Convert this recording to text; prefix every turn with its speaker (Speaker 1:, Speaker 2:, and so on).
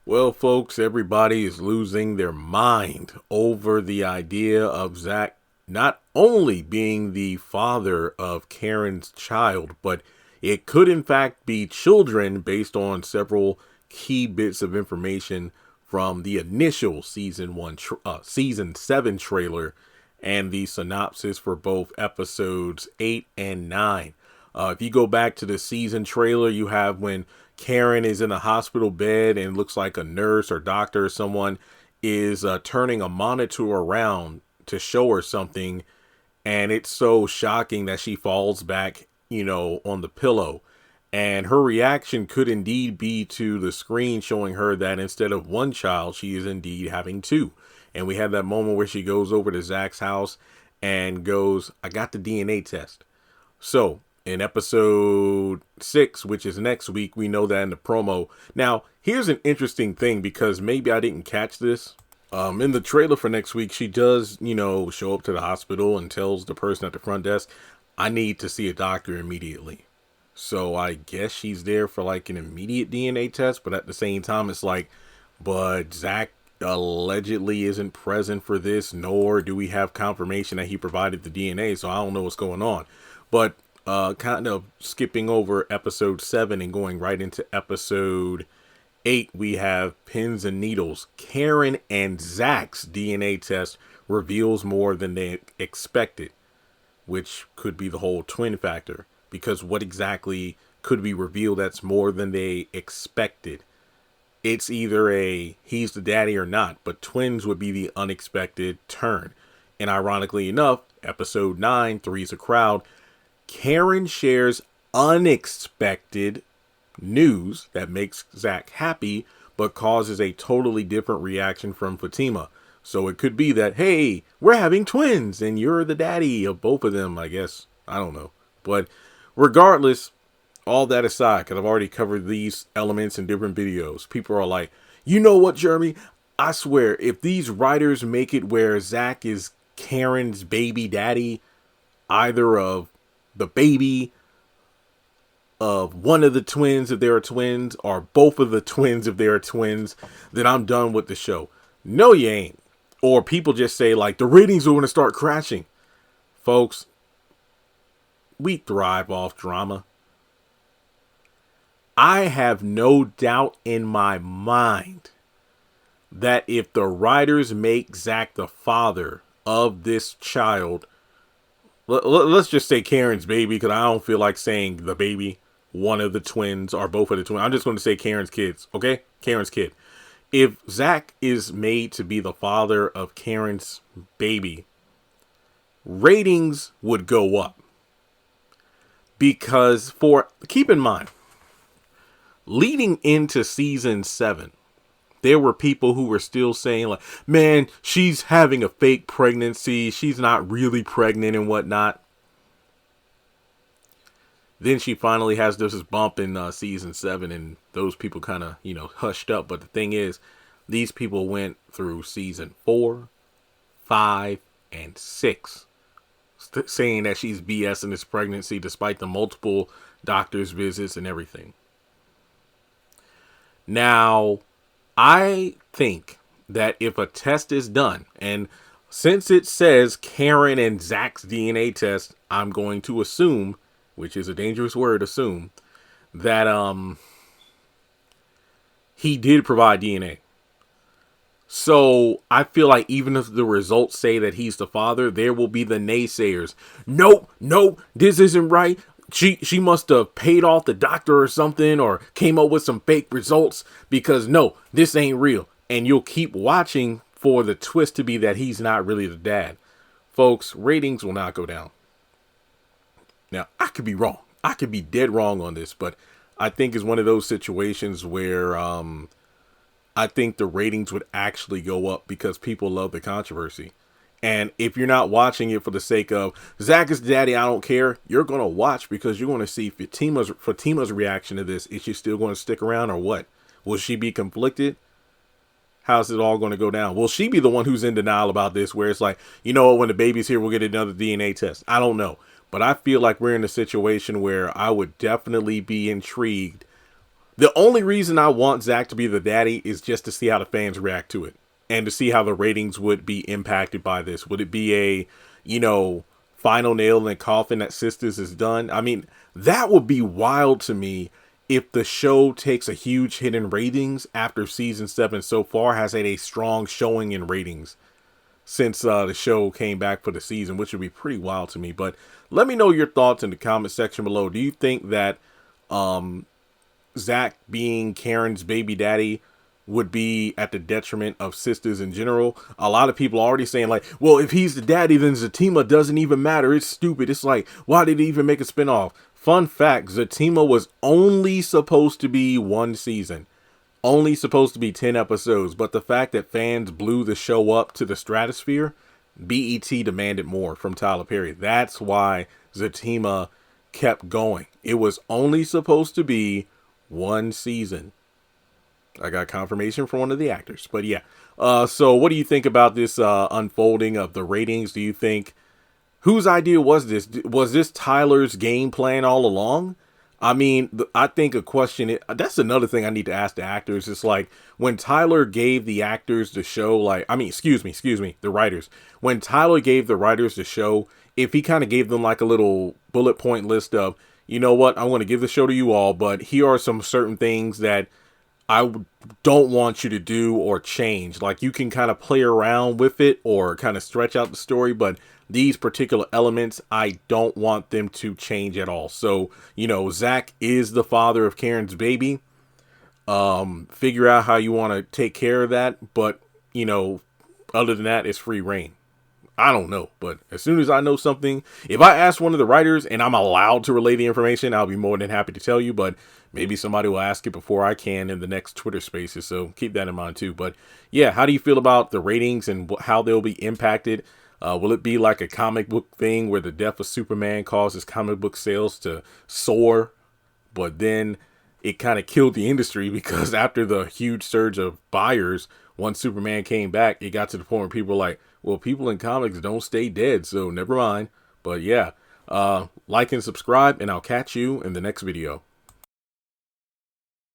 Speaker 1: Well, folks, everybody is losing their mind over the idea of Zach not only being the father of Karen's child, but it could in fact be children based on several key bits of information from the initial season 7 trailer and the synopsis for both episodes 8 and 9. If you go back to the season trailer, you have when Karen is in a hospital bed and looks like a nurse or doctor or someone is turning a monitor around to show her something. And it's so shocking that she falls back, on the pillow. And her reaction could indeed be to the screen showing her that instead of one child, she is indeed having two. And we have that moment where she goes over to Zach's house and goes, I got the DNA test. So in episode 6, which is next week, we know that in the promo. Now, here's an interesting thing because maybe I didn't catch this. In the trailer for next week, she does, show up to the hospital and tells the person at the front desk, I need to see a doctor immediately. So I guess she's there for like an immediate DNA test, but at the same time, it's like, but Zach allegedly isn't present for this, nor do we have confirmation that he provided the DNA, so I don't know what's going on. But kind of skipping over episode 7 and going right into episode 8, we have pins and needles. Karen and Zach's DNA test reveals more than they expected, which could be the whole twin factor. Because what exactly could be revealed that's more than they expected? It's either a he's the daddy or not, but twins would be the unexpected turn. And ironically enough, episode 9, Three's a Crowd, Karen shares unexpected news that makes Zach happy, but causes a totally different reaction from Fatima. So it could be that, hey, we're having twins and you're the daddy of both of them, I guess. I don't know. But regardless, all that aside, because I've already covered these elements in different videos, people are like, you know what, Jeremy? I swear, if these writers make it where Zach is Karen's baby daddy, either of the baby, of one of the twins if there are twins, or both of the twins if there are twins, then I'm done with the show. No, you ain't. Or people just say, like, the ratings are going to start crashing. Folks, we thrive off drama. I have no doubt in my mind that if the writers make Zach the father of this child, let's just say Karen's baby, because I don't feel like saying the baby, one of the twins, or both of the twins. I'm just going to say Karen's kids, okay? Karen's kid. If Zach is made to be the father of Karen's baby, ratings would go up. Because keep in mind, leading into season 7, there were people who were still saying like, man, she's having a fake pregnancy. She's not really pregnant and whatnot. Then she finally has this bump in season 7 and those people kind of, hushed up. But the thing is, these people went through season 4, 5, and 6 saying that she's BSing this pregnancy despite the multiple doctor's visits and everything. Now, I think that if a test is done, and since it says Karen and Zach's DNA test, I'm going to assume, which is a dangerous word, assume, that he did provide DNA. So I feel like even if the results say that he's the father, there will be the naysayers. Nope, this isn't right. She must have paid off the doctor or something, or came up with some fake results, because no, this ain't real. And you'll keep watching for the twist to be that he's not really the dad. Folks, ratings will not go down. Now, I could be wrong. I could be dead wrong on this, but I think it's one of those situations where I think the ratings would actually go up because people love the controversy. And if you're not watching it for the sake of Zach is daddy, I don't care, you're going to watch because you're going to see Fatima's reaction to this. Is she still going to stick around or what? Will she be conflicted? How's it all going to go down? Will she be the one who's in denial about this, where it's like, when the baby's here, we'll get another DNA test? I don't know. But I feel like we're in a situation where I would definitely be intrigued The only reason I want Zach to be the daddy is just to see how the fans react to it and to see how the ratings would be impacted by this. Would it be a, final nail in the coffin that Sisters is done? I mean, that would be wild to me if the show takes a huge hit in ratings after season 7 so far has had a strong showing in ratings since the show came back for the season, which would be pretty wild to me. But let me know your thoughts in the comment section below. Do you think that Zach being Karen's baby daddy would be at the detriment of Sisters in general? A lot of people are already saying like, well, if he's the daddy, then Zatima doesn't even matter. It's stupid. It's like, why did he even make a spinoff? Fun fact, Zatima was only supposed to be 1 season. Only supposed to be 10 episodes. But the fact that fans blew the show up to the stratosphere, BET demanded more from Tyler Perry. That's why Zatima kept going. It was only supposed to be 1 season. I got confirmation from one of the actors. But yeah. So what do you think about this unfolding of the ratings? Do you think, whose idea was this? Was this Tyler's game plan all along? I mean, I think a question, that's another thing I need to ask the actors. It's like when Tyler gave the actors the show, excuse me, the writers. When Tyler gave the writers the show, if he kind of gave them like a little bullet point list of, you know what, I want to give the show to you all, but here are some certain things that I don't want you to do or change. Like you can kind of play around with it or kind of stretch out the story, but these particular elements, I don't want them to change at all. So, Zach is the father of Karen's baby. Figure out how you want to take care of that. But, other than that, it's free reign. I don't know. But as soon as I know something, if I ask one of the writers and I'm allowed to relay the information, I'll be more than happy to tell you. But maybe somebody will ask it before I can in the next Twitter spaces. So keep that in mind too. But yeah, how do you feel about the ratings and how they'll be impacted? Will it be like a comic book thing where the death of Superman causes comic book sales to soar, but then it kind of killed the industry because after the huge surge of buyers, once Superman came back, it got to the point where people were like, well, people in comics don't stay dead, so never mind. But yeah, like and subscribe, and I'll catch you in the next video.